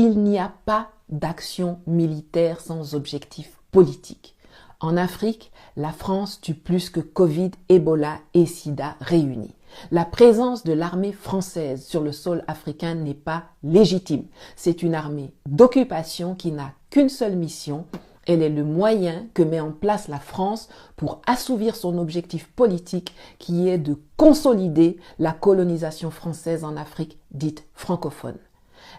Il n'y a pas d'action militaire sans objectif politique. En Afrique, la France tue plus que Covid, Ebola et Sida réunis. La présence de l'armée française sur le sol africain n'est pas légitime. C'est une armée d'occupation qui n'a qu'une seule mission. Elle est le moyen que met en place la France pour assouvir son objectif politique qui est de consolider la colonisation française en Afrique dite francophone.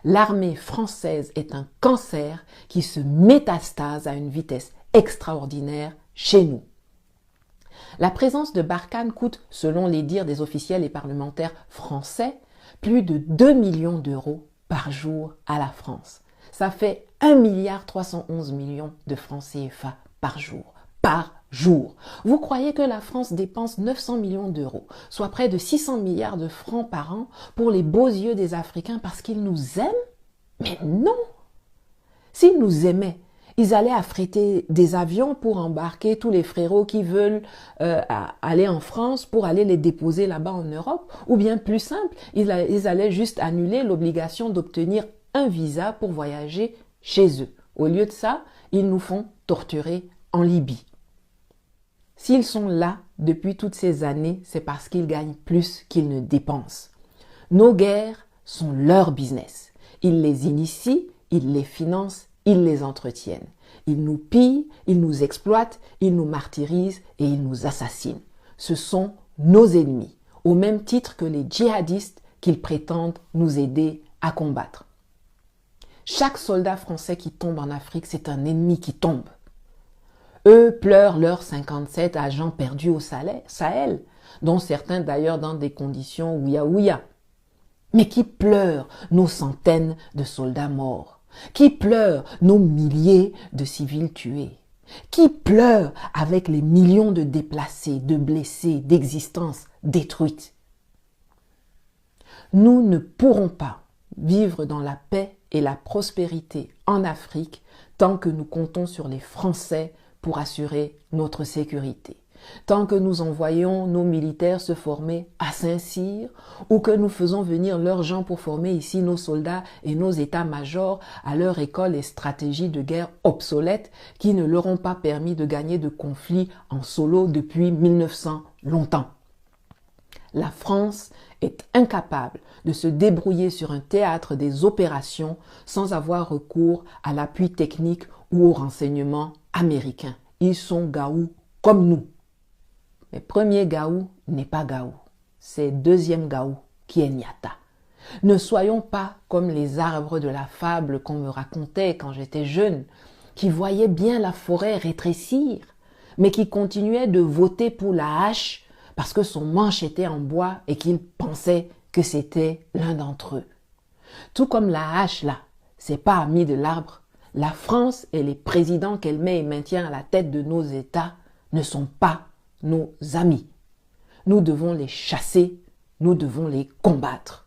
L'armée française est un cancer qui se métastase à une vitesse extraordinaire chez nous. La présence de Barkhane coûte, selon les dires des officiels et parlementaires français, plus de 2 millions d'euros par jour à la France. Ça fait 1,311 milliard de francs CFA par jour. Par jour. Vous croyez que la France dépense 900 millions d'euros, soit près de 600 milliards de francs par an pour les beaux yeux des Africains parce qu'ils nous aiment? Mais non! S'ils nous aimaient, ils allaient affréter des avions pour embarquer tous les frérots qui veulent aller en France pour aller les déposer là-bas en Europe. Ou bien plus simple, ils allaient juste annuler l'obligation d'obtenir un visa pour voyager chez eux. Au lieu de ça, ils nous font torturer en Libye. S'ils sont là depuis toutes ces années, c'est parce qu'ils gagnent plus qu'ils ne dépensent. Nos guerres sont leur business. Ils les initient, ils les financent, ils les entretiennent. Ils nous pillent, ils nous exploitent, ils nous martyrisent et ils nous assassinent. Ce sont nos ennemis, au même titre que les djihadistes qu'ils prétendent nous aider à combattre. Chaque soldat français qui tombe en Afrique, c'est un ennemi qui tombe. Eux pleurent leurs 57 agents perdus au Sahel, dont certains d'ailleurs dans des conditions ouïa-ouïa. Mais qui pleurent nos centaines de soldats morts? Qui pleurent nos milliers de civils tués? Qui pleurent avec les millions de déplacés, de blessés, d'existences détruites? Nous ne pourrons pas vivre dans la paix et la prospérité en Afrique tant que nous comptons sur les Français pour assurer notre sécurité. Tant que nous envoyons nos militaires se former à Saint-Cyr ou que nous faisons venir leurs gens pour former ici nos soldats et nos états-majors à leur école et stratégies de guerre obsolètes qui ne leur ont pas permis de gagner de conflits en solo depuis 1900 longtemps. La France est incapable de se débrouiller sur un théâtre des opérations sans avoir recours à l'appui technique ou au renseignement américain. Ils sont gaou comme nous. Mais premier gaou n'est pas gaou. C'est deuxième gaou qui est Niata. Ne soyons pas comme les arbres de la fable qu'on me racontait quand j'étais jeune, qui voyaient bien la forêt rétrécir, mais qui continuaient de voter pour la hache parce que son manche était en bois et qu'ils pensaient que c'était l'un d'entre eux. Tout comme la hache là, c'est pas ami de l'arbre. La France et les présidents qu'elle met et maintient à la tête de nos États ne sont pas nos amis. Nous devons les chasser, nous devons les combattre.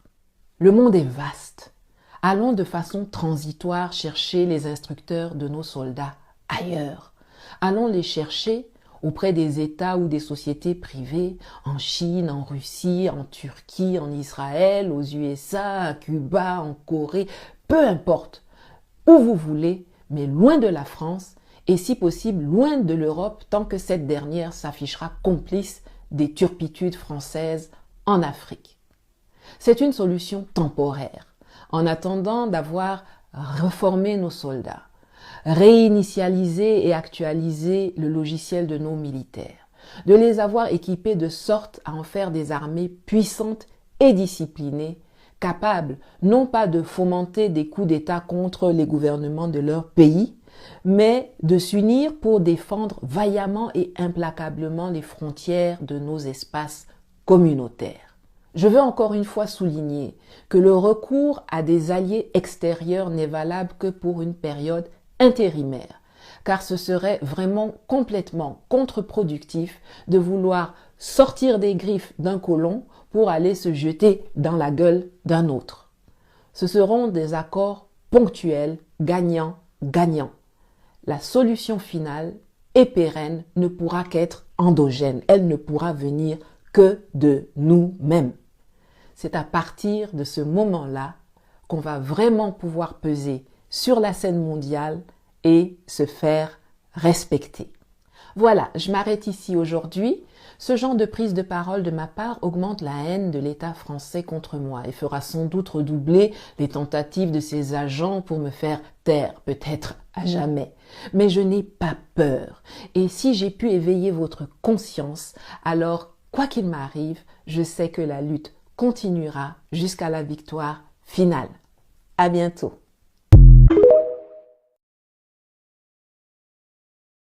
Le monde est vaste. Allons de façon transitoire chercher les instructeurs de nos soldats ailleurs. Allons les chercher auprès des États ou des sociétés privées, en Chine, en Russie, en Turquie, en Israël, aux USA, à Cuba, en Corée, peu importe. Où vous voulez, mais loin de la France et si possible loin de l'Europe tant que cette dernière s'affichera complice des turpitudes françaises en Afrique. C'est une solution temporaire, en attendant d'avoir reformé nos soldats, réinitialisé et actualisé le logiciel de nos militaires, de les avoir équipés de sorte à en faire des armées puissantes et disciplinées, capables non pas de fomenter des coups d'État contre les gouvernements de leur pays, mais de s'unir pour défendre vaillamment et implacablement les frontières de nos espaces communautaires. Je veux encore une fois souligner que le recours à des alliés extérieurs n'est valable que pour une période intérimaire, car ce serait vraiment complètement contre-productif de vouloir sortir des griffes d'un colon pour aller se jeter dans la gueule d'un autre. Ce seront des accords ponctuels, gagnant-gagnant. La solution finale et pérenne ne pourra qu'être endogène. Elle ne pourra venir que de nous-mêmes. C'est à partir de ce moment-là qu'on va vraiment pouvoir peser sur la scène mondiale et se faire respecter. Voilà, je m'arrête ici aujourd'hui. Ce genre de prise de parole de ma part augmente la haine de l'État français contre moi et fera sans doute redoubler les tentatives de ses agents pour me faire taire, peut-être à jamais. Mais je n'ai pas peur. Et si j'ai pu éveiller votre conscience, alors, quoi qu'il m'arrive, je sais que la lutte continuera jusqu'à la victoire finale. À bientôt.